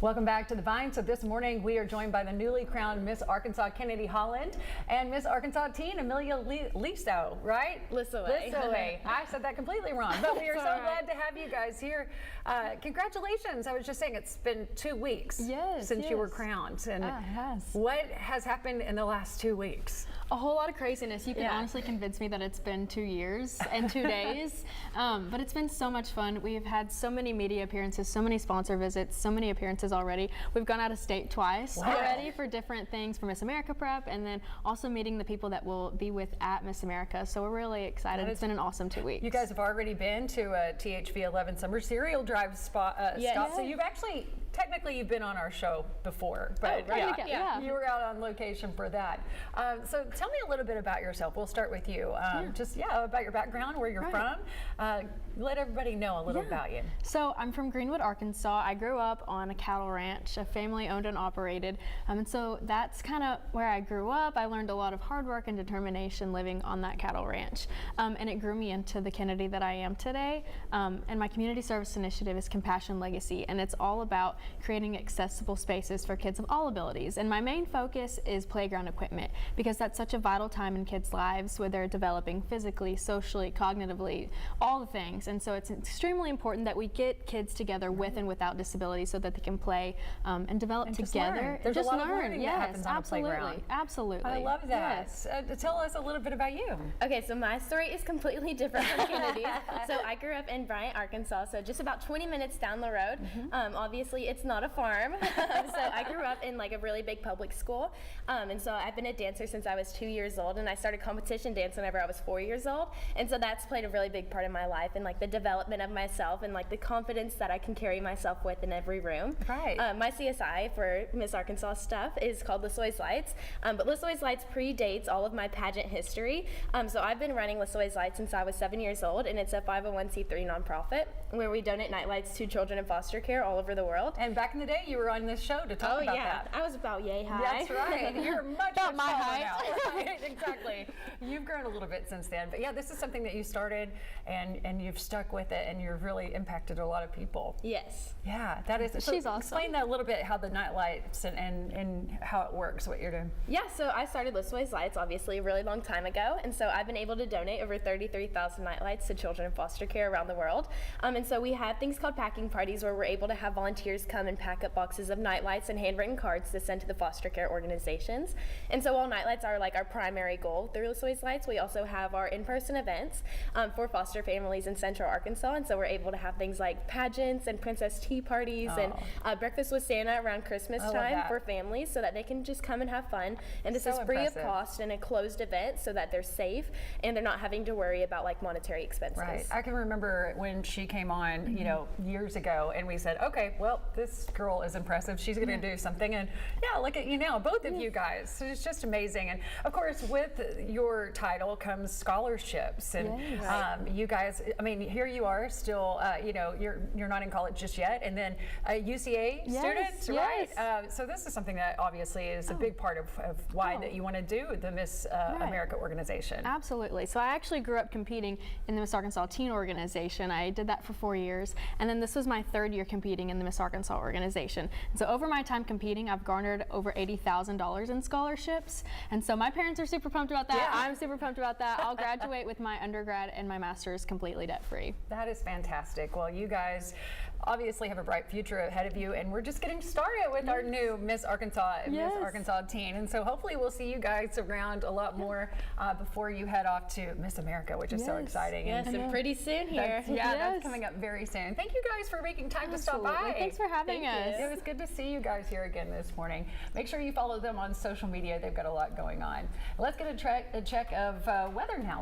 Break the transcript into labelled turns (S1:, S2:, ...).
S1: Welcome back to The Vine. So this morning we are joined by the newly crowned Miss Arkansas Kennedy Holland and Miss Arkansas Teen Amelia Lisowe, right?
S2: Lisowe.
S1: Lisowe. I said that completely wrong, but we are so glad to have you guys here. Congratulations. I was just saying it's been 2 weeks since you were crowned. And what has happened in the last 2 weeks?
S2: A whole lot of craziness. You can honestly convince me that it's been 2 years and 2 days, but it's been so much fun. We've had so many media appearances, so many sponsor visits, so many appearances already. We've gone out of state twice already for different things for Miss America prep, and then also meeting the people that we'll be with at Miss America. So we're really excited. It's been an awesome 2 weeks.
S1: You guys have already been to a THV 11 Summer Cereal Drive stop. So you've actually, technically you've been on our show before, but you were out on location for that. So tell me a little bit about yourself. We'll start with you. Just about your background, where you're from. Let everybody know a little about you.
S2: So I'm from Greenwood, Arkansas. I grew up on a cattle ranch, a family owned and operated. And so that's kind of where I grew up. I learned a lot of hard work and determination living on that cattle ranch. And it grew me into the Kennedy that I am today. And my community service initiative is Compassion Legacy, and it's all about creating accessible spaces for kids of all abilities. And my main focus is playground equipment, because that's such a vital time in kids' lives where they're developing physically, socially, cognitively, all the things. And so it's extremely important that we get kids together with and without disabilities so that they can play and develop together.
S1: There's a lot of learning that happens on a playground.
S2: Absolutely.
S1: I love that. Tell us a little bit about you.
S3: Okay, so my story is completely different from Kennedy's. So I grew up in Bryant, Arkansas, so just about 20 minutes down the road. Obviously, it's not a farm. So I grew up in like a really big public school. And so I've been a dancer since I was 2 years old, and I started competition dance whenever I was 4 years old. And so that's played a really big part in my life, and like the development of myself and like the confidence that I can carry myself with in every room.
S1: Right.
S3: My CSI for Miss Arkansas stuff is called Lisowe's Lights, but Lisowe's Lights predates all of my pageant history. So I've been running Lisowe's Lights since I was 7 years old, and it's a 501c3 nonprofit where we donate night lights to children in foster care all over the world.
S1: And back in the day, you were on this show to talk about that.
S3: I was about yay high.
S1: That's right. You're much
S2: about my
S1: taller
S2: height.
S1: now. Right, exactly. You've grown a little bit since then, but yeah, this is something that you started, and you've stuck with it, and you've really impacted a lot of people.
S3: Yes.
S1: Yeah, that is. So
S2: She's awesome.
S1: Explain that a little bit, how the night lights and how it works, what you're doing.
S3: Yeah, so I started Lisowe's Lights obviously a really long time ago, and so I've been able to donate over 33,000 night lights to children in foster care around the world. And so we have things called packing parties where we're able to have volunteers come and pack up boxes of night lights and handwritten cards to send to the foster care organizations. And so while night lights are like our primary goal through Lisowe's Lights, we also have our in-person events for foster families in Central Arkansas, and so we're able to have things like pageants and princess tea parties and breakfast with Santa around Christmas time for families, so that they can just come and have fun. And this is free of cost and a closed event, so that they're safe and they're not having to worry about like monetary expenses.
S1: Right. I can remember when she came on, you know, years ago, and we said, okay, well, this girl is impressive. She's going to do something. And yeah, look at you now, both of you guys. So it's just amazing. And of course, with your title comes scholarships. And you guys, I mean, here you are still, you know, you're not in college just yet. And then a UCA student, right? So this is something that obviously is a big part of why that you want to do the Miss America organization.
S2: Absolutely. So I actually grew up competing in the Miss Arkansas Teen organization. I did that for 4 years, and then this was my 3rd year competing in the Miss Arkansas organization. And so over my time competing, I've garnered over $80,000 in scholarships, and so my parents are super pumped about that.
S1: Yeah.
S2: I'm super pumped about that. I'll graduate with my undergrad and my master's completely debt-free.
S1: That is fantastic. Well, you guys obviously have a bright future ahead of you, and we're just getting started with our new Miss Arkansas and Miss Arkansas Teen. And so hopefully we'll see you guys around a lot more before you head off to Miss America, which is so exciting.
S3: Yes, and pretty soon here.
S1: That's coming up very soon. Thank you guys for making time to stop by.
S2: Thanks for having us.
S1: It was good to see you guys here again this morning. Make sure you follow them on social media. They've got a lot going on. Let's get a check of weather now.